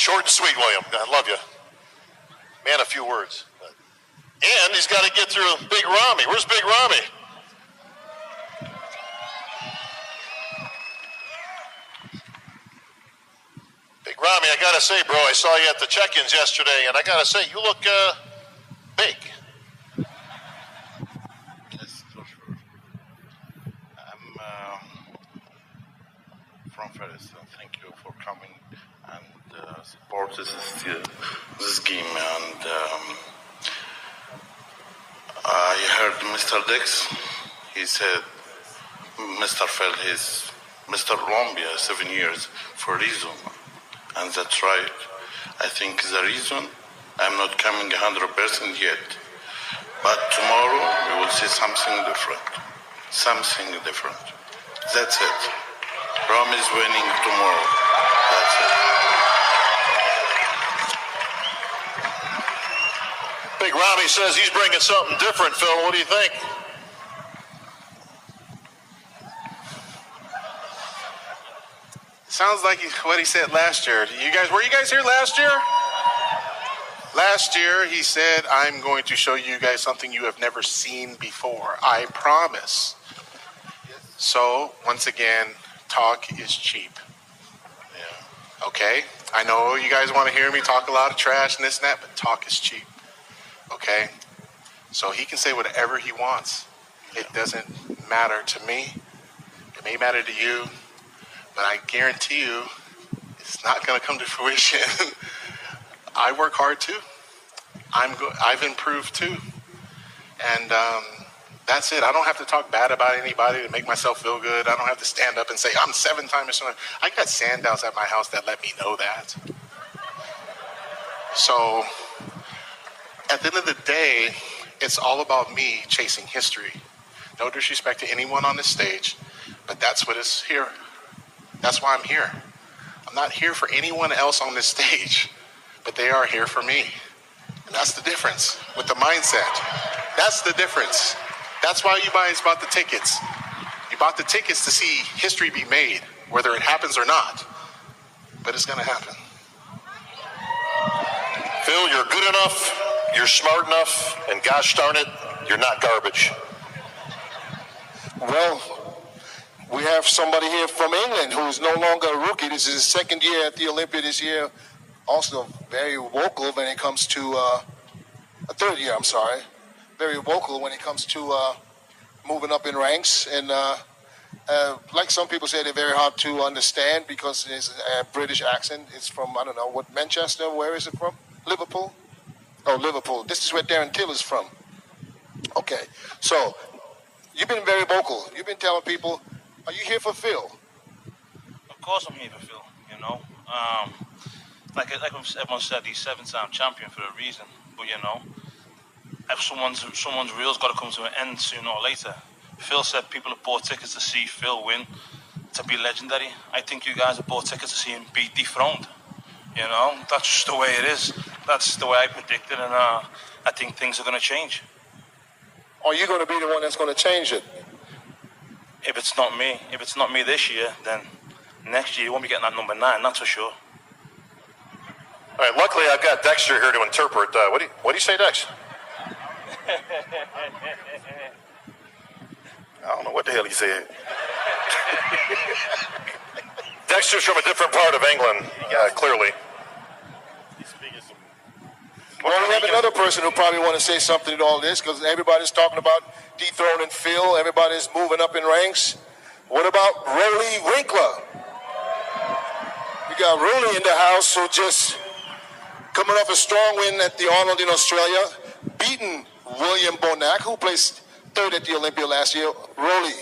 Short and sweet, William. I love you. Man, a few words. And he's got to get through Big Rami. Where's Big Rami? Big Rami, I got to say, bro, I saw you at the check-ins yesterday, and I got to say, you look big. Yes, for sure. I'm from Paris. Thank you for coming and support this game. And I heard Mr. Dix. He said Mr. felt his Mr. Olympia 7 years for a reason, and that's right. I think the reason I'm not coming 100% yet, but tomorrow we will see something different. Something different. That's it. Rome is winning tomorrow. That's it. Big Rami says he's bringing something different, Phil. What do you think? Sounds like what he said last year. Were you guys here last year? Last year, he said, I'm going to show you guys something you have never seen before. I promise. So, once again, talk is cheap. Yeah. Okay? I know you guys want to hear me talk a lot of trash and this and that, but talk is cheap. Okay? So he can say whatever he wants. It doesn't matter to me. It may matter to you, but I guarantee you it's not going to come to fruition. I work hard too. I've improved too. And that's it. I don't have to talk bad about anybody to make myself feel good. I don't have to stand up and say, I'm 7 times. I got sandals at my house that let me know that. So at the end of the day, it's all about me chasing history. No disrespect to anyone on this stage, but that's what is here. That's why I'm here. I'm not here for anyone else on this stage, but they are here for me. And that's the difference with the mindset. That's the difference. That's why you guys bought the tickets. You bought the tickets to see history be made, whether it happens or not. But it's going to happen. Phil, you're good enough, you're smart enough, and gosh darn it, you're not garbage. Well, we have somebody here from England who is no longer a rookie. This is his 2nd year at the Olympia this year. Also very vocal when it comes to, a 3rd year, I'm sorry. Very vocal when it comes to moving up in ranks. And like some people say, they're very hard to understand because it's a British accent. It's from, I don't know, what, Manchester? Where is it from? Liverpool? Oh, Liverpool. This is where Darren Till is from. Okay. So, you've been very vocal. You've been telling people, are you here for Phil? Of course I'm here for Phil, you know. Like everyone said, he's 7-time champion for a reason. But, you know, if someone's reel's got to come to an end sooner or later. Phil said people have bought tickets to see Phil win, to be legendary. I think you guys have bought tickets to see him be dethroned. You know, that's just the way it is. That's the way I predict it, and I think things are going to change. Are you going to be the one that's going to change it? If it's not me this year, then next year you won't be getting that number 9, that's for sure. All right, luckily I've got Dexter here to interpret. What do you say, Dex? I don't know what the hell he said. Dexter's from a different part of England, clearly. Well, we have another person who probably want to say something to all this because everybody's talking about dethroning Phil. Everybody's moving up in ranks. What about Rolly Winkler? We got Rolly in the house who just coming off a strong win at the Arnold in Australia, beating William Bonac, who placed 3rd at the Olympia last year. Rolly,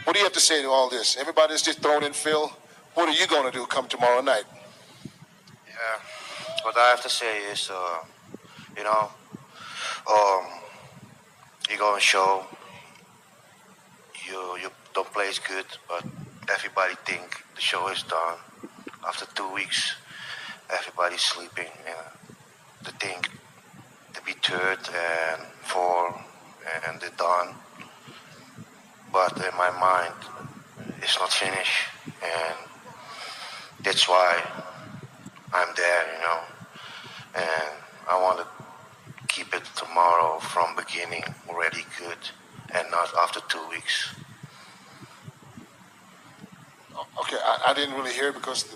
what do you have to say to all this? Everybody's just throwing in Phil. What are you going to do come tomorrow night? Yeah, what I have to say is, you know, you go and show you don't play as good, but everybody think the show is done. After 2 weeks, everybody's sleeping. They think to be 3rd and 4th, and they're done. But in my mind, it's not finished, and that's why I'm there, and I want to keep it tomorrow from beginning already good and not after 2 weeks. Okay, I didn't really hear it because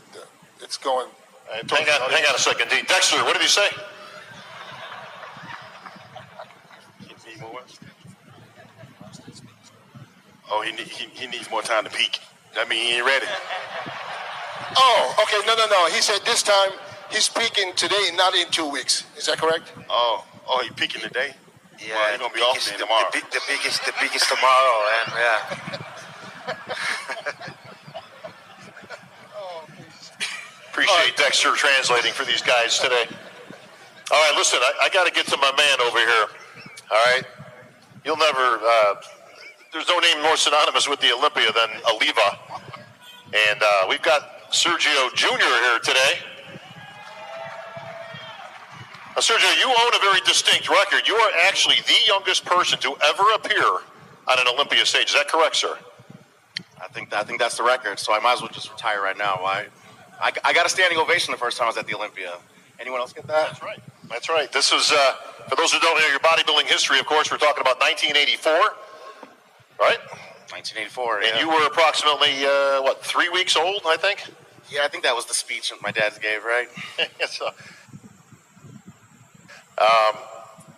it's going. Hang on a second, D. Dexter, what did he say? Oh, he needs more time to peak. That means he ain't ready. Oh, okay, no. He said this time he's speaking today, not in 2 weeks. Is that correct? Oh, he peaking today? Yeah, well, he's gonna be off then tomorrow. The biggest tomorrow, and yeah. Appreciate Dexter translating for these guys today. All right, listen, I got to get to my man over here. All right, you'll never. There's no name more synonymous with the Olympia than Oliva, and we've got Sergio Jr. here today. Now, Sergio, you own a very distinct record. You are actually the youngest person to ever appear on an Olympia stage. Is that correct, sir? I think that's the record, so I might as well just retire right now. I got a standing ovation the first time I was at the Olympia. Anyone else get that? That's right. That's right. This was, for those who don't know your bodybuilding history, of course, we're talking about 1984, right? 1984, And you were approximately, 3 weeks old, I think? Yeah, I think that was the speech that my dad gave, right? So,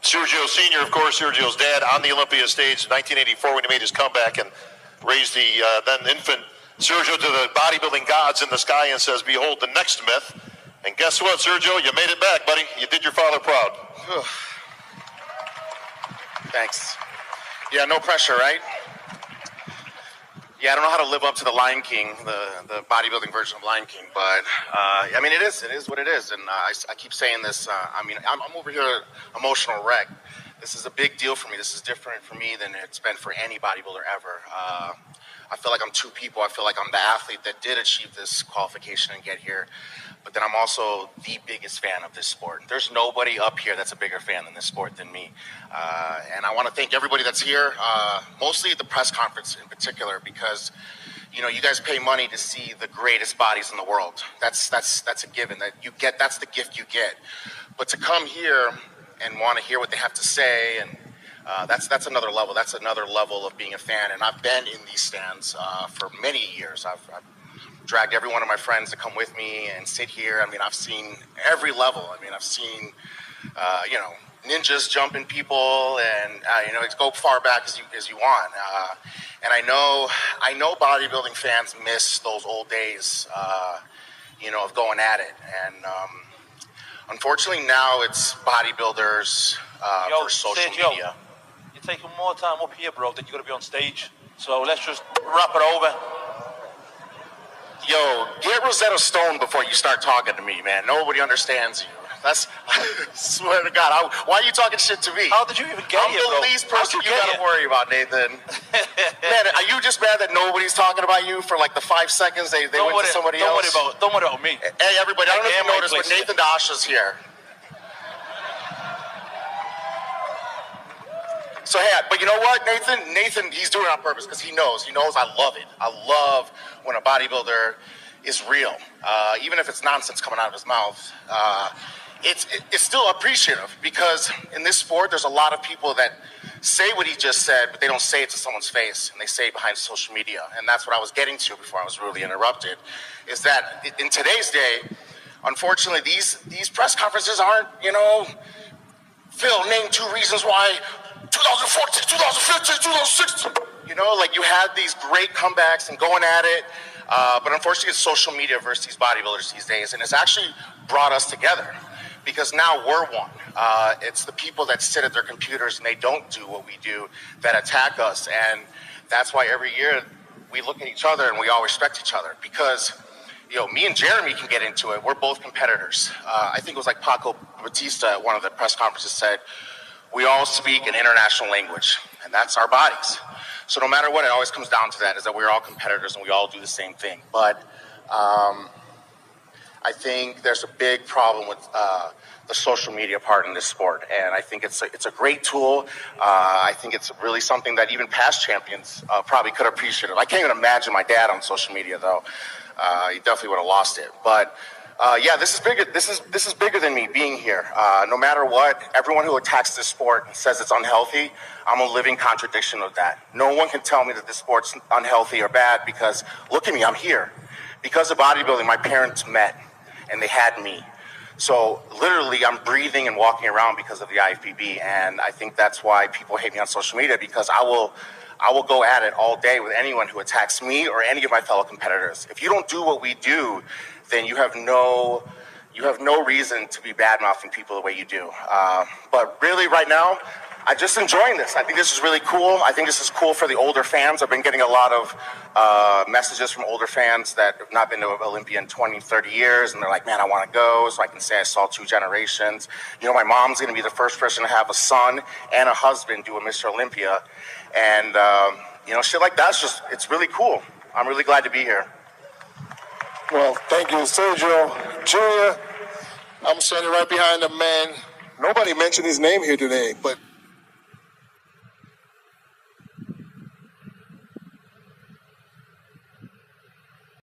Sergio Sr., of course, Sergio's dad, on the Olympia stage in 1984 when he made his comeback and raised the then infant Sergio to the bodybuilding gods in the sky and says, "Behold the next myth." And guess what, Sergio? You made it back, buddy. You did your father proud. Thanks. Yeah, no pressure, right? Yeah, I don't know how to live up to the Lion King, the bodybuilding version of Lion King, but I mean, it is what it is, and I keep saying this. I'm over here, emotional wreck. This is a big deal for me. This is different for me than it's been for any bodybuilder ever. I feel like I'm two people. I feel like I'm the athlete that did achieve this qualification and get here, but then I'm also the biggest fan of this sport. There's nobody up here that's a bigger fan in this sport than me. And I want to thank everybody that's here, mostly at the press conference in particular, because you guys pay money to see the greatest bodies in the world. That's a given. That's the gift you get. But to come here and want to hear what they have to say, and that's another level. That's another level of being a fan. And I've been in these stands for many years. I've dragged every one of my friends to come with me and sit here. I mean, I've seen every level. I mean, I've seen, ninjas jumping people, and go far back as you want. And I know bodybuilding fans miss those old days, of going at it. And unfortunately, now it's bodybuilders for social media. You're taking more time up here, bro, than you're going to be on stage. So let's just wrap it over. Yo, get Rosetta Stone before you start talking to me, man. Nobody understands you. I swear to God. Why are you talking shit to me? How did you even get here, bro? I'm the least person you got to worry about, Nathan. Man, are you just mad that nobody's talking about you for like the 5 seconds they went to somebody else? Don't worry about me. Hey, everybody, I don't know if you noticed, but Nathan Dasha's here. So, hey, but you know what, Nathan, he's doing it on purpose because he knows I love it. I love when a bodybuilder is real, even if it's nonsense coming out of his mouth. It's still appreciative because in this sport, there's a lot of people that say what he just said, but they don't say it to someone's face, and they say it behind social media. And that's what I was getting to before I was really interrupted, is that in today's day, unfortunately, these press conferences aren't, Phil, name 2 reasons why 2014, 2015, 2016. You had these great comebacks and going at it, but unfortunately, it's social media versus these bodybuilders these days, and it's actually brought us together because now we're one. It's the people that sit at their computers and they don't do what we do that attack us, and that's why every year we look at each other and we all respect each other because, me and Jeremy can get into it. We're both competitors. I think it was like Paco Batista at one of the press conferences said, we all speak an international language, and that's our bodies. So no matter what, it always comes down to that, is that we're all competitors and we all do the same thing. But I think there's a big problem with the social media part in this sport, and I think it's a great tool. I think it's really something that even past champions probably could appreciate. I can't even imagine my dad on social media, though. He definitely would have lost it. But Yeah, this is bigger. This is bigger than me being here. No matter what, everyone who attacks this sport and says it's unhealthy, I'm a living contradiction of that. No one can tell me that this sport's unhealthy or bad because look at me, I'm here. Because of bodybuilding, my parents met and they had me. So literally, I'm breathing and walking around because of the IFBB, and I think that's why people hate me on social media because I will go at it all day with anyone who attacks me or any of my fellow competitors. If you don't do what we do, then you have no reason to be bad-mouthing people the way you do. But really, right now, I'm just enjoying this. I think this is really cool. I think this is cool for the older fans. I've been getting a lot of messages from older fans that have not been to Olympia in 20, 30 years, and they're like, man, I want to go, so I can say I saw 2 generations. You know, my mom's going to be the first person to have a son and a husband do a Mr. Olympia, and, you know, shit like that's just, it's really cool. I'm really glad to be here. Well, thank you, Sergio Jr. I'm standing right behind the man. Nobody mentioned his name here today, but